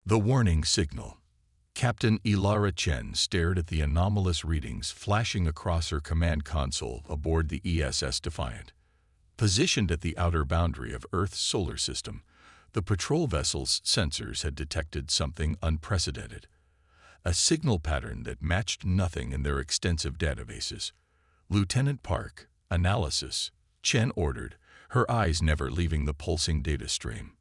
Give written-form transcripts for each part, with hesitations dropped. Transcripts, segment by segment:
The warning signal. Captain Ilara Chen stared at the anomalous readings flashing across her command console aboard the ESS Defiant. Positioned at the outer boundary of Earth's solar system, the patrol vessel's sensors had detected something unprecedented. A signal pattern that matched nothing in their extensive databases. "Lieutenant Park, analysis," Chen ordered, her eyes never leaving the pulsing data stream.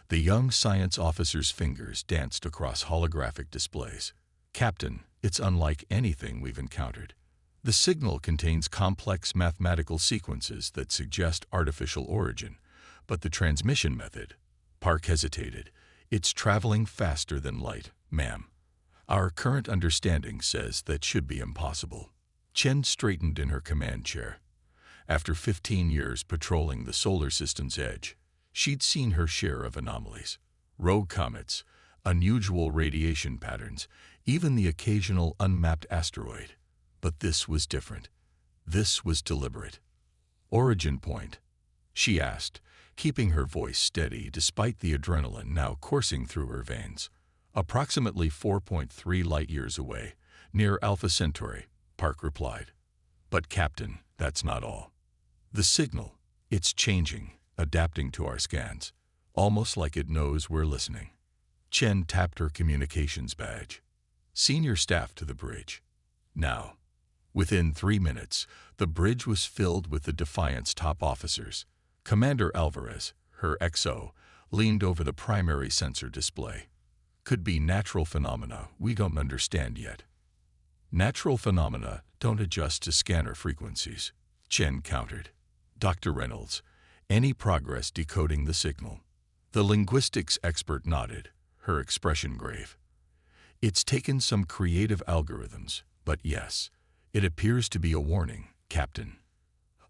The young science officer's fingers danced across holographic displays. "Captain, it's unlike anything we've encountered. The signal contains complex mathematical sequences that suggest artificial origin, but the transmission method—" Park hesitated. "It's traveling faster than light, ma'am. Our current understanding says that should be impossible." Chen straightened in her command chair. After 15 years patrolling the solar system's edge, she'd seen her share of anomalies. Rogue comets, unusual radiation patterns, even the occasional unmapped asteroid. But this was different. This was deliberate. "Origin point?" she asked, keeping her voice steady despite the adrenaline now coursing through her veins. "Approximately 4.3 light-years away, near Alpha Centauri," Park replied. "But Captain, that's not all. The signal, it's changing, adapting to our scans, almost like it knows we're listening." Chen tapped her communications badge. "Senior staff to the bridge. Now." Within 3 minutes, the bridge was filled with the Defiance top officers. Commander Alvarez, her XO, leaned over the primary sensor display. "Could be natural phenomena we don't understand yet." "Natural phenomena don't adjust to scanner frequencies," Chen countered. "Dr. Reynolds, any progress decoding the signal?" The linguistics expert nodded, her expression grave. "It's taken some creative algorithms, but yes, it appears to be a warning, Captain."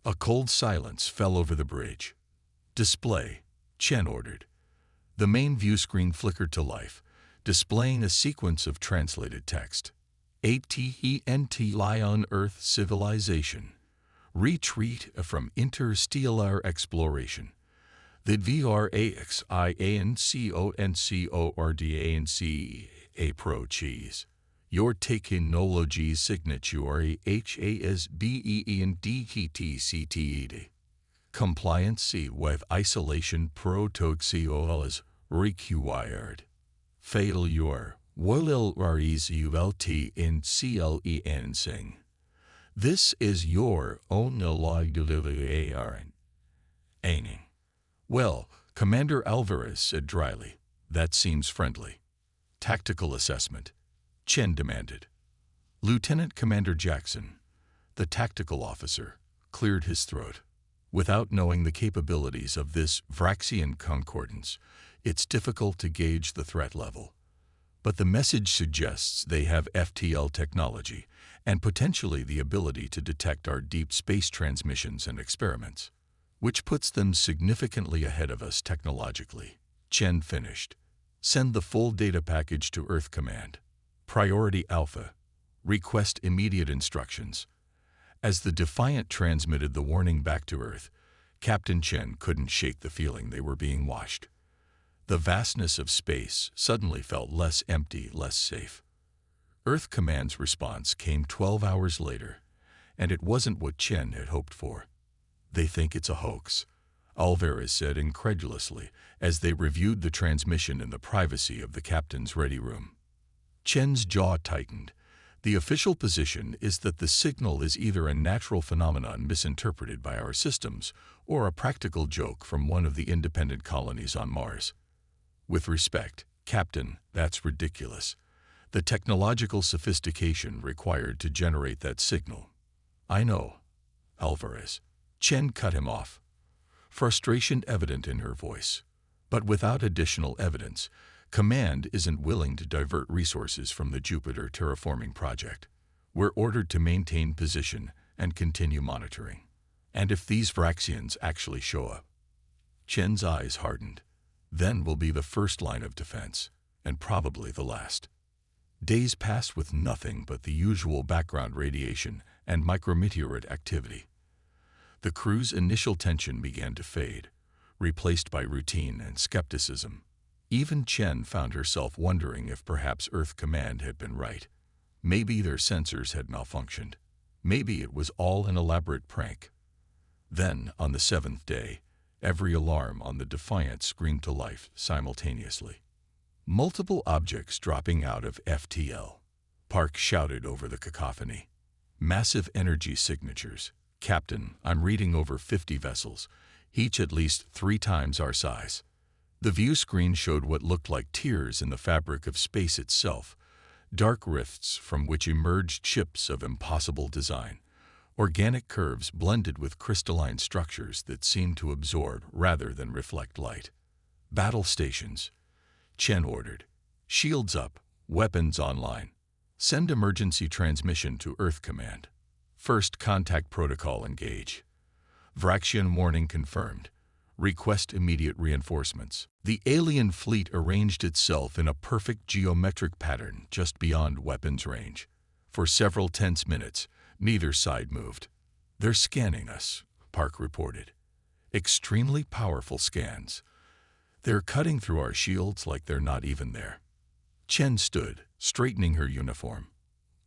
A cold silence fell over the bridge. "Display," Chen ordered. The main view screen flickered to life, displaying a sequence of translated text. "ATENT Lion Earth Civilization. Retreat from interstellar exploration. The VRAXIANCONCORDANC approaches. Your technology signature HASBENDTCTED. Compliance with isolation protocols required. Failure will result in cleansing. This is your own delivery." "Well," Commander Alvarez said dryly, "that seems friendly." "Tactical assessment," Chen demanded. Lieutenant Commander Jackson, the tactical officer, cleared his throat. "Without knowing the capabilities of this Vraxian concordance, it's difficult to gauge the threat level. But the message suggests they have FTL technology and potentially the ability to detect our deep space transmissions and experiments, which puts them significantly ahead of us technologically." Chen finished. "Send the full data package to Earth Command. Priority Alpha. Request immediate instructions." As the Defiant transmitted the warning back to Earth, Captain Chen couldn't shake the feeling they were being watched. The vastness of space suddenly felt less empty, less safe. Earth Command's response came 12 hours later, and it wasn't what Chen had hoped for. "They think it's a hoax," Alvarez said incredulously as they reviewed the transmission in the privacy of the captain's ready room. Chen's jaw tightened. "The official position is that the signal is either a natural phenomenon misinterpreted by our systems or a practical joke from one of the independent colonies on Mars. With respect, Captain, that's ridiculous. The technological sophistication required to generate that signal." "I know, Alvarez." Chen cut him off, frustration evident in her voice. "But without additional evidence, Command isn't willing to divert resources from the Jupiter terraforming project. We're ordered to maintain position and continue monitoring. And if these Vraxians actually show up..." Chen's eyes hardened. "Then we'll be the first line of defense, and probably the last." Days passed with nothing but the usual background radiation and micrometeorite activity. The crew's initial tension began to fade, replaced by routine and skepticism. Even Chen found herself wondering if perhaps Earth Command had been right. Maybe their sensors had malfunctioned. Maybe it was all an elaborate prank. Then, on the seventh day, every alarm on the Defiance screamed to life simultaneously. Multiple objects dropping out of FTL. Park shouted over the cacophony. Massive energy signatures. Captain, I'm reading over 50 vessels, each at least 3 times our size. The view screen showed what looked like tears in the fabric of space itself, dark rifts from which emerged ships of impossible design, organic curves blended with crystalline structures that seemed to absorb rather than reflect light. Battle stations. Chen ordered. Shields up, weapons online. Send emergency transmission to Earth Command. First contact protocol engage. Vraxian warning confirmed. Request immediate reinforcements. The alien fleet arranged itself in a perfect geometric pattern just beyond weapons range. For several tense minutes, neither side moved. They're scanning us, Park reported. Extremely powerful scans. They're cutting through our shields like they're not even there. Chen stood, straightening her uniform.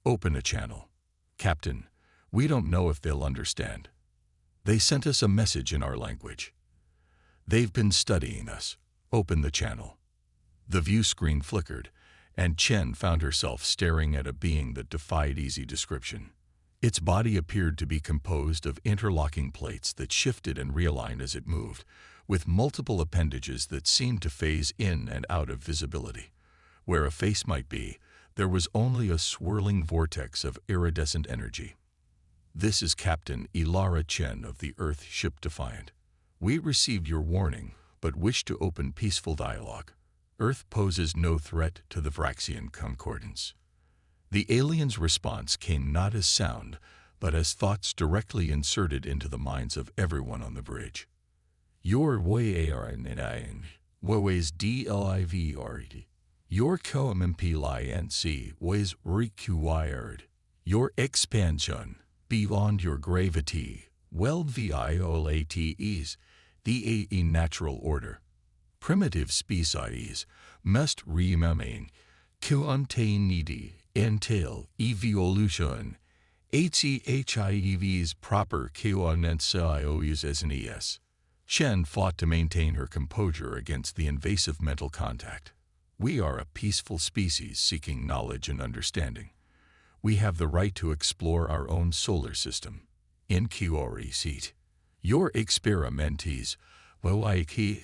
Open a channel. Captain, we don't know if they'll understand. They sent us a message in our language. They've been studying us. Open the channel. The view screen flickered, and Chen found herself staring at a being that defied easy description. Its body appeared to be composed of interlocking plates that shifted and realigned as it moved, with multiple appendages that seemed to phase in and out of visibility. Where a face might be, there was only a swirling vortex of iridescent energy. This is Captain Ilara Chen of the Earth ship Defiant. We received your warning, but wish to open peaceful dialogue. Earth poses no threat to the Vraxian Concordance. The alien's response came not as sound, but as thoughts directly inserted into the minds of everyone on the bridge. Your way ways DLIVRD. Your co-MMP ways required. Your expansion beyond your gravity, well violates the natural order. Primitive species must remain contained until evolution. HEHIV's proper conensiois as an ES. Chen fought to maintain her composure against the invasive mental contact. We are a peaceful species seeking knowledge and understanding. We have the right to explore our own solar system. In Kiori seat. Your experiments will THEO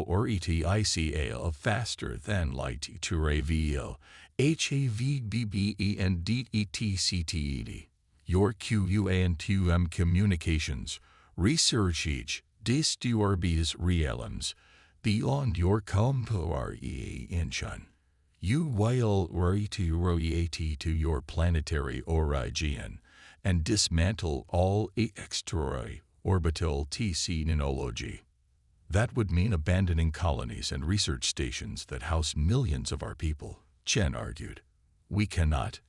or ETICAL faster than light to reveal HAVBBE and DETCTED. Your QUANTUM communications, research each, disturbs realms, beyond your comprehension. You will reiterate to your planetary origin and dismantle all extra-orbital technology. That would mean abandoning colonies and research stations that house millions of our people, Chen argued. We cannot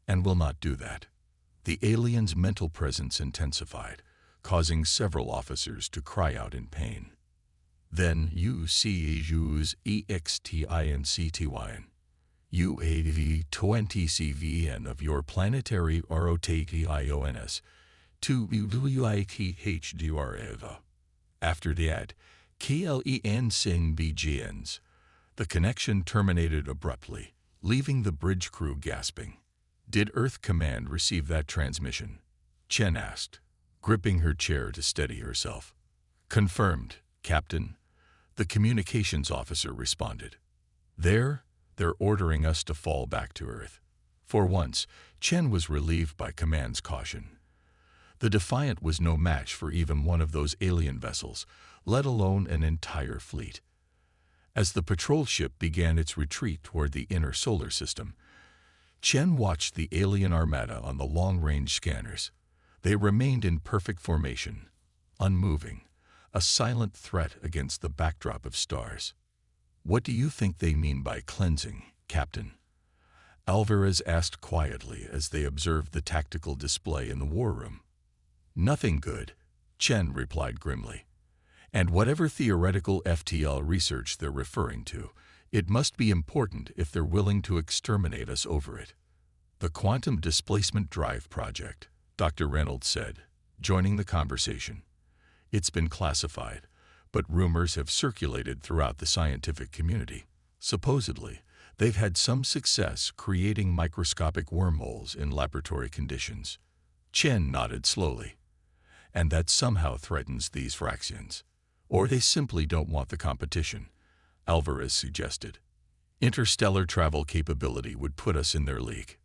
and will not do that. The alien's mental presence intensified, causing several officers to cry out in pain. Then you use EXTINCTYN. UAV 20 CVN of your planetary ROTATIONS to WIKHDREVA. After that, KLEN Sing BGNs. The connection terminated abruptly, leaving the bridge crew gasping. Did Earth Command receive that transmission? Chen asked, gripping her chair to steady herself. Confirmed, Captain. The communications officer responded. They're ordering us to fall back to Earth. For once, Chen was relieved by Command's caution. The Defiant was no match for even one of those alien vessels, let alone an entire fleet. As the patrol ship began its retreat toward the inner solar system, Chen watched the alien armada on the long-range scanners. They remained in perfect formation, unmoving, a silent threat against the backdrop of stars. What do you think they mean by cleansing, Captain? Alvarez asked quietly as they observed the tactical display in the war room. Nothing good, Chen replied grimly. And whatever theoretical FTL research they're referring to, it must be important if they're willing to exterminate us over it. The Quantum Displacement Drive Project, Dr. Reynolds said, joining the conversation. It's been classified, but rumors have circulated throughout the scientific community. Supposedly, they've had some success creating microscopic wormholes in laboratory conditions. Chen nodded slowly. And that somehow threatens these fractions. Or they simply don't want the competition, Alvarez suggested. Interstellar travel capability would put us in their league.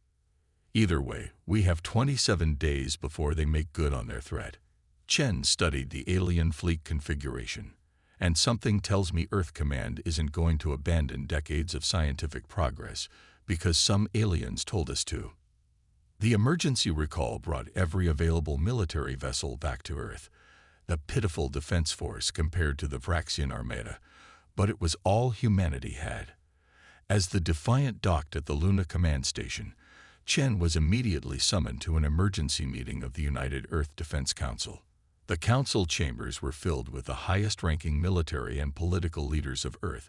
Either way, we have 27 days before they make good on their threat. Chen studied the alien fleet configuration, and something tells me Earth Command isn't going to abandon decades of scientific progress because some aliens told us to. The emergency recall brought every available military vessel back to Earth, a pitiful defense force compared to the Vraxian Armada, but it was all humanity had. As the Defiant docked at the Luna Command Station, Chen was immediately summoned to an emergency meeting of the United Earth Defense Council. The council chambers were filled with the highest-ranking military and political leaders of Earth,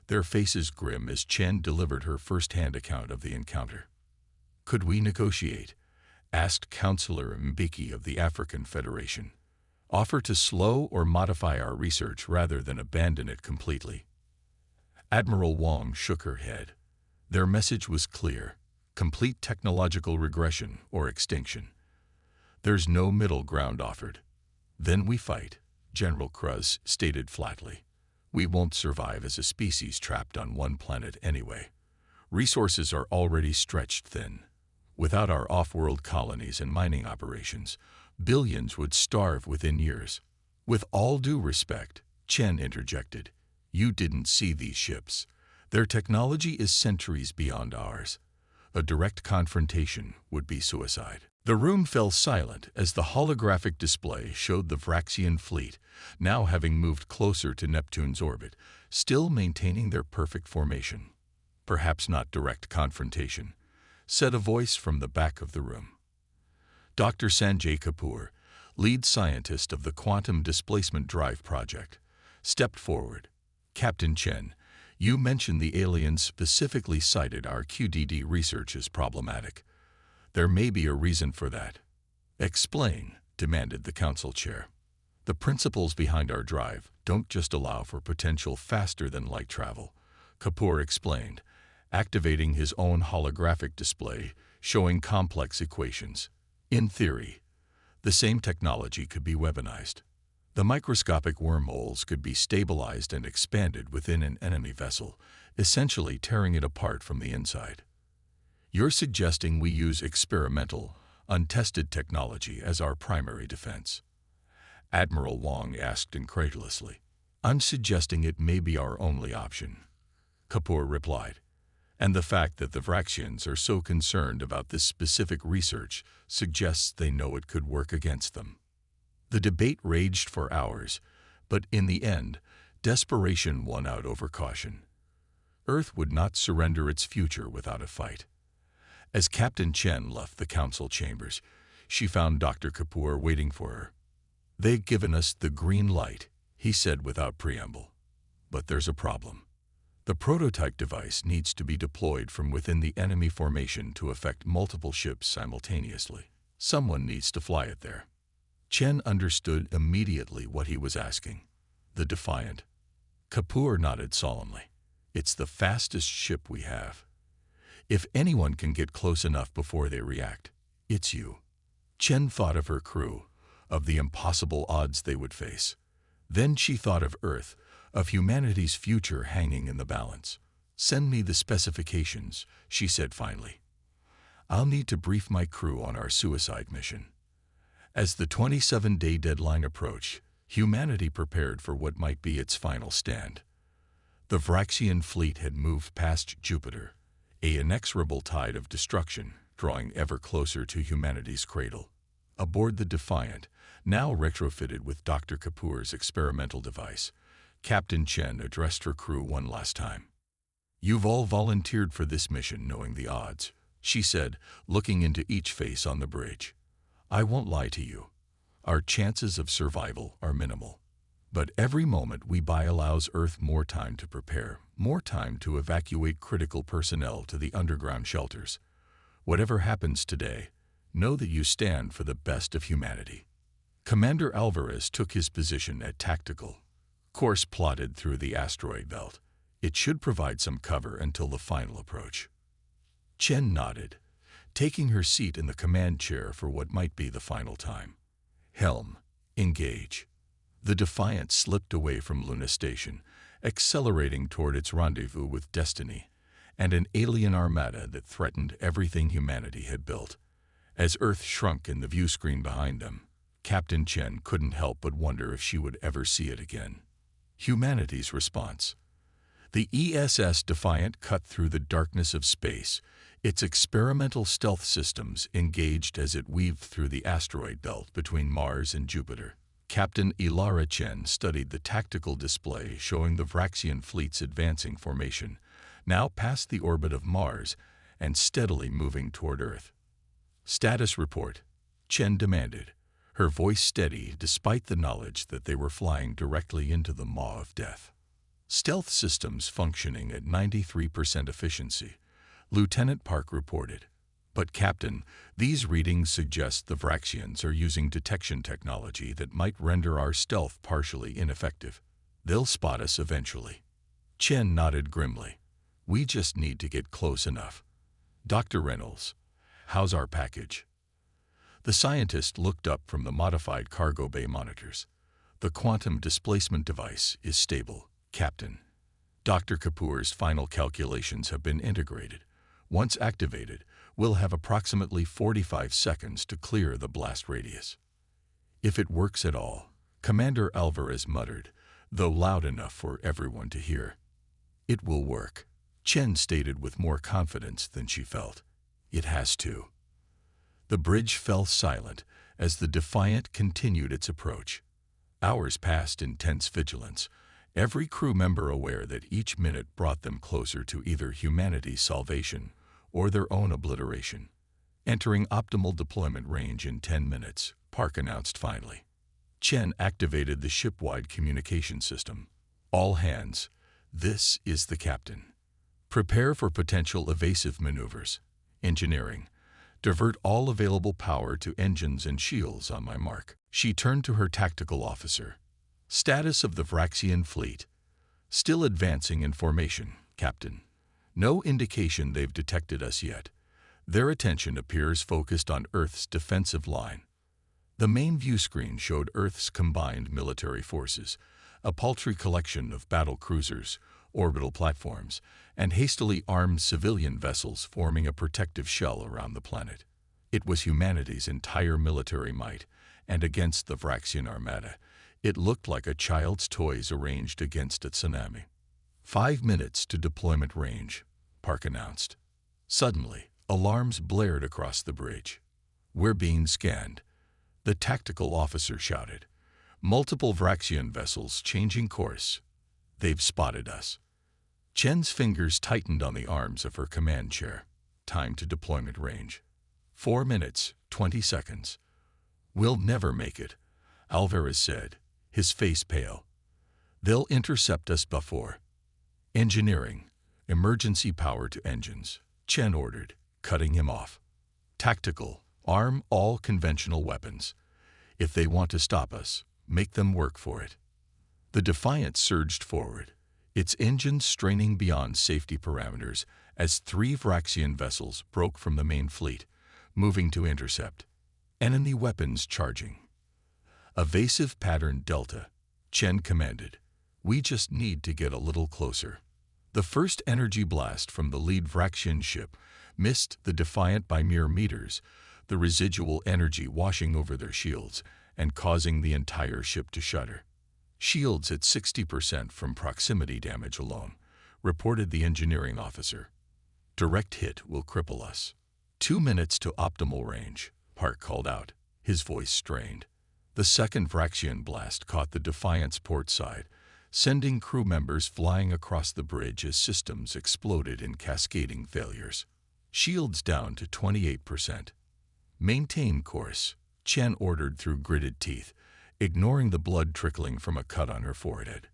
their faces grim as Chen delivered her first-hand account of the encounter. "Could we negotiate?" asked Councillor Mbeki of the African Federation. "Offer to slow or modify our research rather than abandon it completely." Admiral Wong shook her head. Their message was clear: complete technological regression or extinction. There's no middle ground offered. "Then we fight," General Kruz stated flatly. "We won't survive as a species trapped on one planet anyway. Resources are already stretched thin. Without our off-world colonies and mining operations, billions would starve within years." "With all due respect," Chen interjected, "you didn't see these ships. Their technology is centuries beyond ours. A direct confrontation would be suicide." The room fell silent as the holographic display showed the Vraxian fleet, now having moved closer to Neptune's orbit, still maintaining their perfect formation. "Perhaps not direct confrontation," said a voice from the back of the room. Dr. Sanjay Kapoor, lead scientist of the Quantum Displacement Drive Project, stepped forward. "Captain Chen, you mentioned the aliens specifically cited our QDD research as problematic. There may be a reason for that." "Explain," demanded the council chair. "The principles behind our drive don't just allow for potential faster-than-light travel," Kapoor explained, activating his own holographic display showing complex equations. "In theory, the same technology could be weaponized. The microscopic wormholes could be stabilized and expanded within an enemy vessel, essentially tearing it apart from the inside. You're suggesting we use experimental, untested technology as our primary defense?" Admiral Wong asked incredulously. "I'm suggesting it may be our only option," Kapoor replied. "And the fact that the Vraxians are so concerned about this specific research suggests they know it could work against them." The debate raged for hours, but in the end, desperation won out over caution. Earth would not surrender its future without a fight. As Captain Chen left the council chambers, she found Dr. Kapoor waiting for her. "They've given us the green light," he said without preamble. "But there's a problem. The prototype device needs to be deployed from within the enemy formation to affect multiple ships simultaneously. Someone needs to fly it there." Chen understood immediately what he was asking. "The Defiant." Kapoor nodded solemnly. "It's the fastest ship we have. If anyone can get close enough before they react, it's you." Chen thought of her crew, of the impossible odds they would face. Then she thought of Earth, of humanity's future hanging in the balance. "Send me the specifications," she said finally. "I'll need to brief my crew on our suicide mission." As the 27-day deadline approached, humanity prepared for what might be its final stand. The Vraxian fleet had moved past Jupiter, an inexorable tide of destruction drawing ever closer to humanity's cradle. Aboard the Defiant, now retrofitted with Dr. Kapoor's experimental device, Captain Chen addressed her crew one last time. "You've all volunteered for this mission knowing the odds," she said, looking into each face on the bridge. "I won't lie to you. Our chances of survival are minimal. But every moment we buy allows Earth more time to prepare, more time to evacuate critical personnel to the underground shelters. Whatever happens today, know that you stand for the best of humanity. Commander Alvarez took his position at tactical. Course plotted through the asteroid belt. It should provide some cover until the final approach. Chen nodded, taking her seat in the command chair for what might be the final time. Helm, engage. The Defiance slipped away from Luna Station, accelerating toward its rendezvous with Destiny and an alien armada that threatened everything humanity had built. As Earth shrunk in the view screen behind them, Captain Chen couldn't help but wonder if she would ever see it again. Humanity's response. The ESS Defiant cut through the darkness of space, its experimental stealth systems engaged as it weaved through the asteroid belt between Mars and Jupiter. Captain Ilara Chen studied the tactical display showing the Vraxian fleet's advancing formation, now past the orbit of Mars and steadily moving toward Earth. Status report, Chen demanded, her voice steady despite the knowledge that they were flying directly into the maw of death. Stealth systems functioning at 93% efficiency, Lieutenant Park reported. But Captain, these readings suggest the Vraxians are using detection technology that might render our stealth partially ineffective. They'll spot us eventually. Chen nodded grimly. We just need to get close enough. Dr. Reynolds, how's our package? The scientist looked up from the modified cargo bay monitors. The quantum displacement device is stable, Captain. Dr. Kapoor's final calculations have been integrated. Once activated, we'll have approximately 45 seconds to clear the blast radius. If it works at all, Commander Alvarez muttered, though loud enough for everyone to hear. It will work, Chen stated with more confidence than she felt. It has to. The bridge fell silent as the Defiant continued its approach. Hours passed in tense vigilance, every crew member aware that each minute brought them closer to either humanity's salvation or their own obliteration. Entering optimal deployment range in 10 minutes, Park announced finally. Chen activated the ship-wide communication system. All hands, this is the captain. Prepare for potential evasive maneuvers. Engineering. Divert all available power to engines and shields on my mark. She turned to her tactical officer. Status of the Vraxian fleet. Still advancing in formation, Captain. No indication they've detected us yet. Their attention appears focused on Earth's defensive line. The main view screen showed Earth's combined military forces, a paltry collection of battle cruisers, orbital platforms, and hastily armed civilian vessels forming a protective shell around the planet. It was humanity's entire military might, and against the Vraxian armada, it looked like a child's toys arranged against a tsunami. 5 minutes to deployment range, Park announced. Suddenly, alarms blared across the bridge. We're being scanned, the tactical officer shouted. Multiple Vraxian vessels changing course. They've spotted us. Chen's fingers tightened on the arms of her command chair. Time to deployment range. 4 minutes, 20 seconds. We'll never make it, Alvarez said, his face pale. They'll intercept us before. Engineering. Emergency power to engines, Chen ordered, cutting him off. Tactical. Arm all conventional weapons. If they want to stop us, make them work for it. The Defiance surged forward, its engines straining beyond safety parameters as 3 Vraxian vessels broke from the main fleet, moving to intercept. Enemy weapons charging. Evasive pattern Delta, Chen commanded. We just need to get a little closer. The first energy blast from the lead Vraxian ship missed the Defiant by mere meters, the residual energy washing over their shields and causing the entire ship to shudder. Shields at 60% from proximity damage alone, reported the engineering officer. Direct hit will cripple us. 2 minutes to optimal range, Park called out, his voice strained. The second Vraxian blast caught the Defiance port side, sending crew members flying across the bridge as systems exploded in cascading failures. Shields down to 28%. Maintain course, Chen ordered through gritted teeth, ignoring the blood trickling from a cut on her forehead.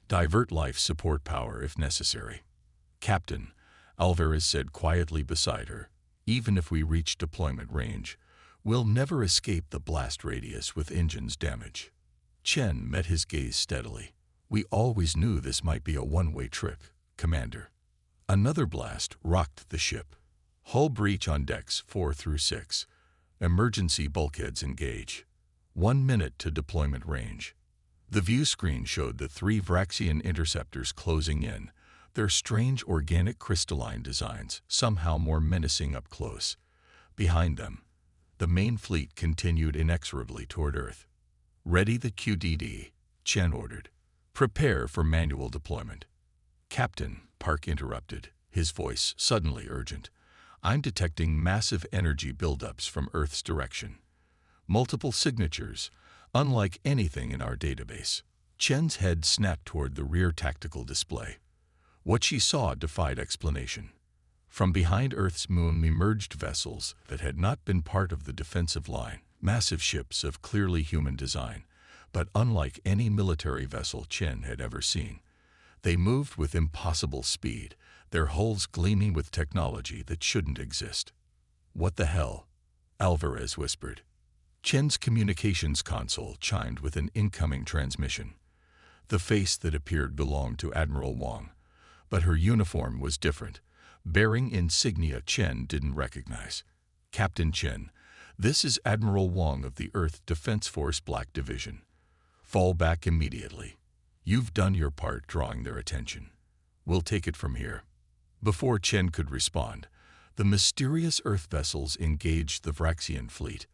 "Divert life support power if necessary." "Captain," Alvarez said quietly beside her, "even if we reach deployment range, we'll never escape the blast radius with engines damaged." Chen met his gaze steadily. "We always knew this might be a one-way trip, Commander." Another blast rocked the ship. "Hull breach on decks 4 through 6. Emergency bulkheads engage. 1 minute to deployment range." The view screen showed the 3 Vraxian interceptors closing in, their strange organic crystalline designs somehow more menacing up close. Behind them, the main fleet continued inexorably toward Earth. "Ready the QDD," Chen ordered. "Prepare for manual deployment." "Captain," Park interrupted, his voice suddenly urgent, "I'm detecting massive energy buildups from Earth's direction. Multiple signatures, unlike anything in our database." Chen's head snapped toward the rear tactical display. What she saw defied explanation. From behind Earth's moon emerged vessels that had not been part of the defensive line, massive ships of clearly human design, but unlike any military vessel Chen had ever seen. They moved with impossible speed, their hulls gleaming with technology that shouldn't exist. "What the hell?" Alvarez whispered. Chen's communications console chimed with an incoming transmission. The face that appeared belonged to Admiral Wang, but her uniform was different, bearing insignia Chen didn't recognize. "Captain Chen, this is Admiral Wang of the Earth Defense Force Black Division. Fall back immediately. You've done your part drawing their attention. We'll take it from here." Before Chen could respond, the mysterious Earth vessels engaged the Vraxian fleet.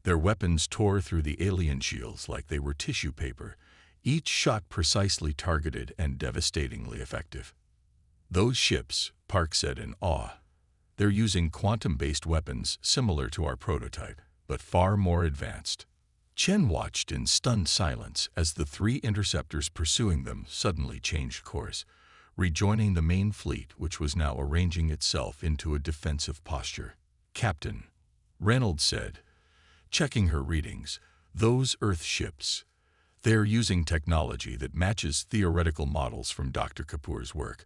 Their weapons tore through the alien shields like they were tissue paper, each shot precisely targeted and devastatingly effective. "Those ships," Park said in awe. "They're using quantum-based weapons similar to our prototype, but far more advanced." Chen watched in stunned silence as the 3 interceptors pursuing them suddenly changed course, rejoining the main fleet which was now arranging itself into a defensive posture. "Captain," Reynolds said, checking her readings, "those Earth ships, they're using technology that matches theoretical models from Dr. Kapoor's work,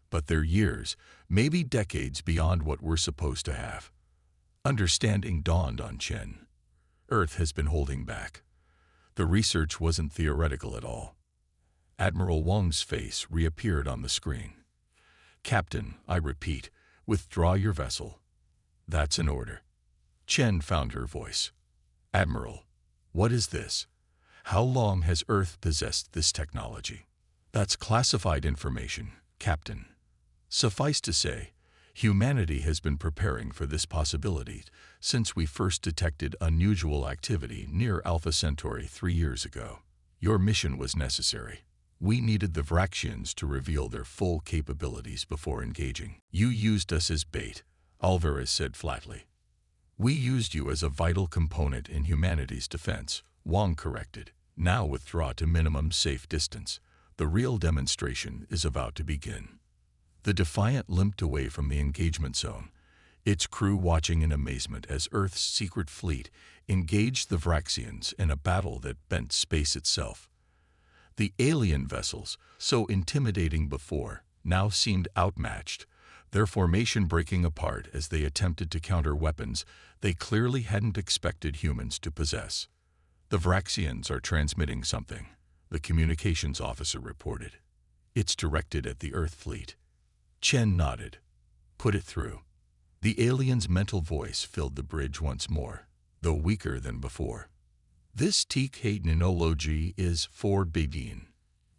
but they're years, maybe decades beyond what we're supposed to have." Understanding dawned on Chen. Earth has been holding back. The research wasn't theoretical at all. Admiral Wang's face reappeared on the screen. "Captain, I repeat, withdraw your vessel." "That's an order." Chen found her voice. "Admiral, what is this? How long has Earth possessed this technology?" "That's classified information, Captain. Suffice to say, humanity has been preparing for this possibility since we first detected unusual activity near Alpha Centauri 3 years ago. Your mission was necessary. We needed the Vraxians to reveal their full capabilities before engaging. You used us as bait," Alvarez said flatly. "We used you as a vital component in humanity's defense," Wang corrected. "Now withdraw to minimum safe distance. The real demonstration is about to begin." The Defiant limped away from the engagement zone, its crew watching in amazement as Earth's secret fleet engaged the Vraxians in a battle that bent space itself. The alien vessels, so intimidating before, now seemed outmatched, their formation breaking apart as they attempted to counter weapons they clearly hadn't expected humans to possess. "The Vraxians are transmitting something," the communications officer reported. "It's directed at the Earth fleet." Chen nodded. "Put it through." The alien's mental voice filled the bridge once more, though weaker than before. "This technology is forbidden.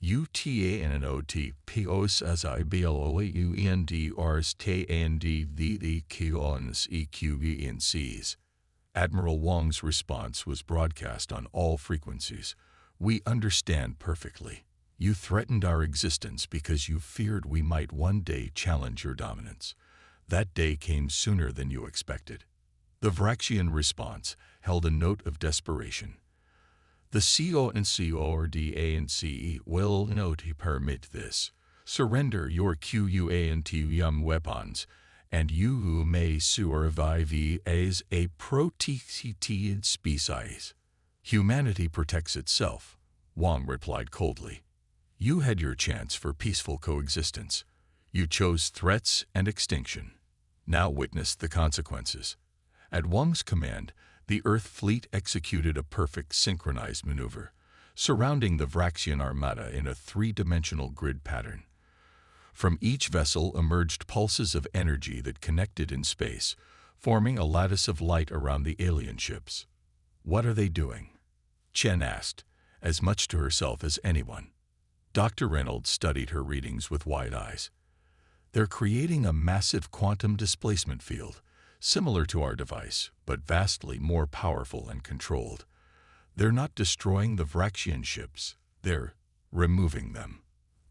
UTANOTPOSIBLOUNDRSTANDVEQNCs. Admiral Wang's response was broadcast on all frequencies. "We understand perfectly. You threatened our existence because you feared we might one day challenge your dominance. That day came sooner than you expected." The Vraxian response held a note of desperation. "The CONCORDANCE will not permit this. Surrender your QUANTM weapons, and you may survive as a protected species." Humanity protects itself, Wang replied coldly. You had your chance for peaceful coexistence. You chose threats and extinction. Now witness the consequences. At Wang's command, the Earth fleet executed a perfect synchronized maneuver, surrounding the Vraxian armada in a three-dimensional grid pattern. From each vessel emerged pulses of energy that connected in space, forming a lattice of light around the alien ships. What are they doing? Chen asked, as much to herself as anyone. Dr. Reynolds studied her readings with wide eyes. They're creating a massive quantum displacement field, similar to our device, but vastly more powerful and controlled. They're not destroying the Vraxian ships, they're removing them.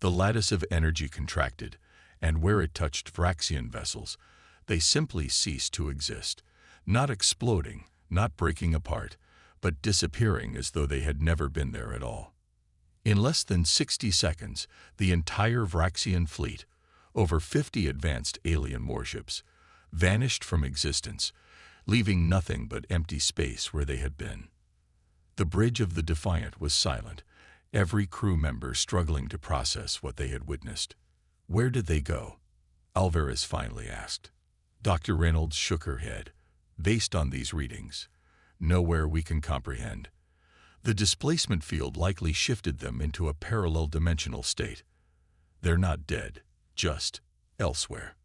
The lattice of energy contracted, and where it touched Vraxian vessels, they simply ceased to exist, not exploding, not breaking apart, but disappearing as though they had never been there at all. In less than 60 seconds, the entire Vraxian fleet, over 50 advanced alien warships, vanished from existence, leaving nothing but empty space where they had been. The bridge of the Defiant was silent, every crew member struggling to process what they had witnessed. Where did they go? Alvarez finally asked. Dr. Reynolds shook her head. Based on these readings, nowhere we can comprehend. The displacement field likely shifted them into a parallel dimensional state. They're not dead, just elsewhere.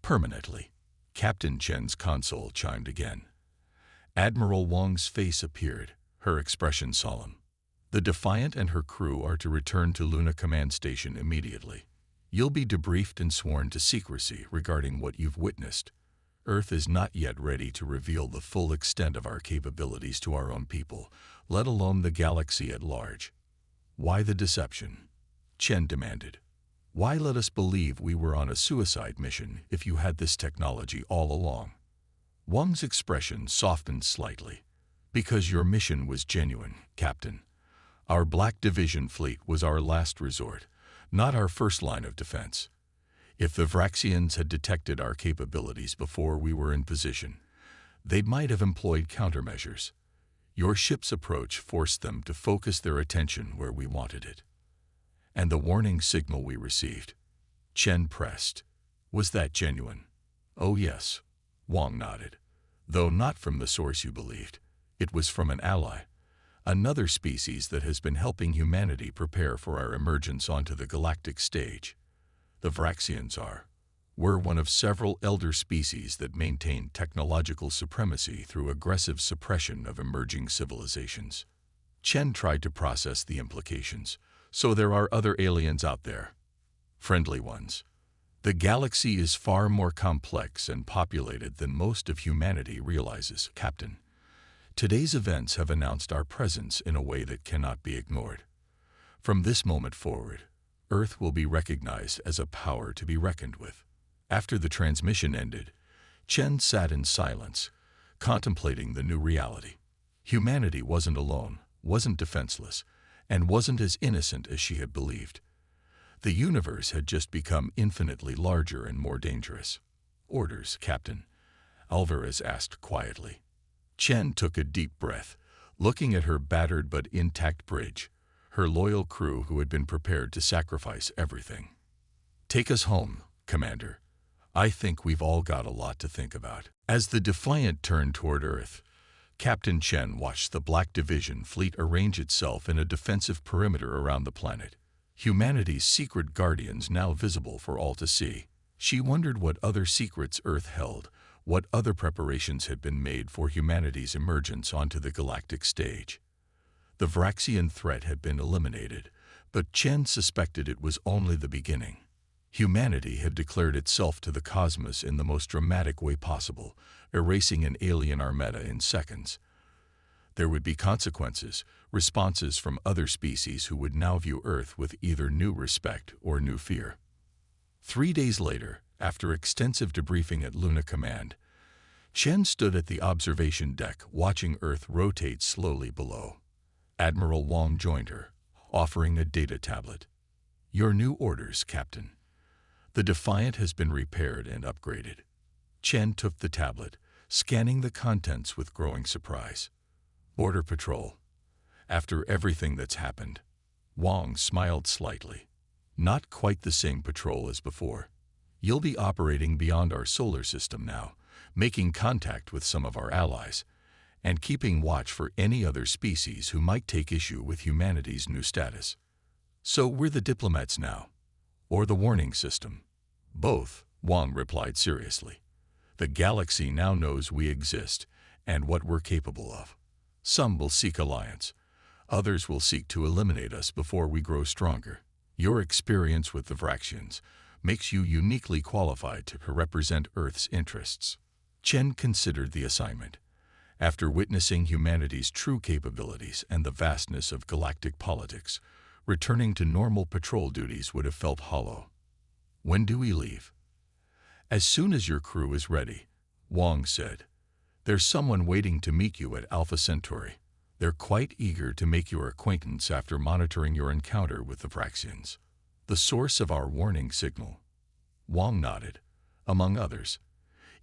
Permanently. Captain Chen's console chimed again. Admiral Wang's face appeared, her expression solemn. The Defiant and her crew are to return to Luna Command Station immediately. You'll be debriefed and sworn to secrecy regarding what you've witnessed. Earth is not yet ready to reveal the full extent of our capabilities to our own people, let alone the galaxy at large. Why the deception? Chen demanded. Why let us believe we were on a suicide mission if you had this technology all along? Wang's expression softened slightly. Because your mission was genuine, Captain. Our Black Division fleet was our last resort, not our first line of defense. If the Vraxians had detected our capabilities before we were in position, they might have employed countermeasures. Your ship's approach forced them to focus their attention where we wanted it. And the warning signal we received? Chen pressed. Was that genuine? Oh yes, Wang nodded. Though not from the source you believed. It was from an ally, another species that has been helping humanity prepare for our emergence onto the galactic stage. The Vraxians were one of several elder species that maintained technological supremacy through aggressive suppression of emerging civilizations. Chen tried to process the implications. So there are other aliens out there. Friendly ones. The galaxy is far more complex and populated than most of humanity realizes, Captain. Today's events have announced our presence in a way that cannot be ignored. From this moment forward, Earth will be recognized as a power to be reckoned with. After the transmission ended, Chen sat in silence, contemplating the new reality. Humanity wasn't alone, wasn't defenseless, and wasn't as innocent as she had believed. The universe had just become infinitely larger and more dangerous. Orders, Captain? Alvarez asked quietly. Chen took a deep breath, looking at her battered but intact bridge, her loyal crew who had been prepared to sacrifice everything. Take us home, Commander. I think we've all got a lot to think about. As the Defiant turned toward Earth, Captain Chen watched the Black Division fleet arrange itself in a defensive perimeter around the planet, humanity's secret guardians now visible for all to see. She wondered what other secrets Earth held, what other preparations had been made for humanity's emergence onto the galactic stage. The Vraxian threat had been eliminated, but Chen suspected it was only the beginning. Humanity had declared itself to the cosmos in the most dramatic way possible, erasing an alien armada in seconds. There would be consequences, responses from other species who would now view Earth with either new respect or new fear. 3 days later, after extensive debriefing at Luna Command, Chen stood at the observation deck watching Earth rotate slowly below. Admiral Wang joined her, offering a data tablet. Your new orders, Captain. The Defiant has been repaired and upgraded. Chen took the tablet, scanning the contents with growing surprise. Border Patrol. After everything that's happened, Wang smiled slightly. Not quite the same patrol as before. You'll be operating beyond our solar system now, making contact with some of our allies, and keeping watch for any other species who might take issue with humanity's new status. So we're the diplomats now, or the warning system? Both, Wang replied seriously. The galaxy now knows we exist and what we're capable of. Some will seek alliance. Others will seek to eliminate us before we grow stronger. Your experience with the Vraxians makes you uniquely qualified to represent Earth's interests. Chen considered the assignment. After witnessing humanity's true capabilities and the vastness of galactic politics, returning to normal patrol duties would have felt hollow. When do we leave? As soon as your crew is ready, Wang said. There's someone waiting to meet you at Alpha Centauri. They're quite eager to make your acquaintance after monitoring your encounter with the Vraxians. The source of our warning signal. Wang nodded. Among others,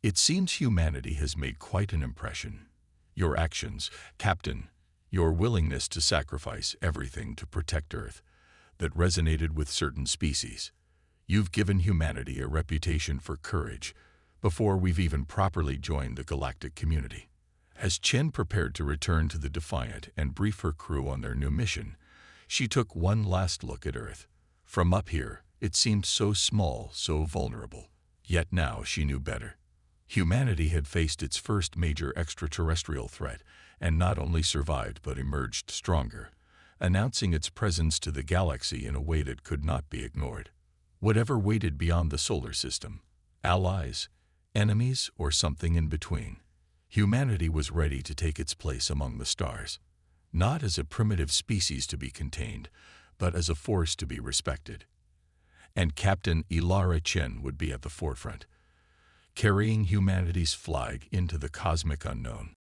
it seems humanity has made quite an impression. Your actions, Captain, your willingness to sacrifice everything to protect Earth, that resonated with certain species. You've given humanity a reputation for courage before we've even properly joined the galactic community. As Chen prepared to return to the Defiant and brief her crew on their new mission, she took one last look at Earth. From up here, it seemed so small, so vulnerable. Yet now she knew better. Humanity had faced its first major extraterrestrial threat and not only survived but emerged stronger, announcing its presence to the galaxy in a way that could not be ignored. Whatever waited beyond the solar system, allies, enemies, or something in between, humanity was ready to take its place among the stars, not as a primitive species to be contained, but as a force to be respected. And Captain Ilara Chen would be at the forefront, carrying humanity's flag into the cosmic unknown.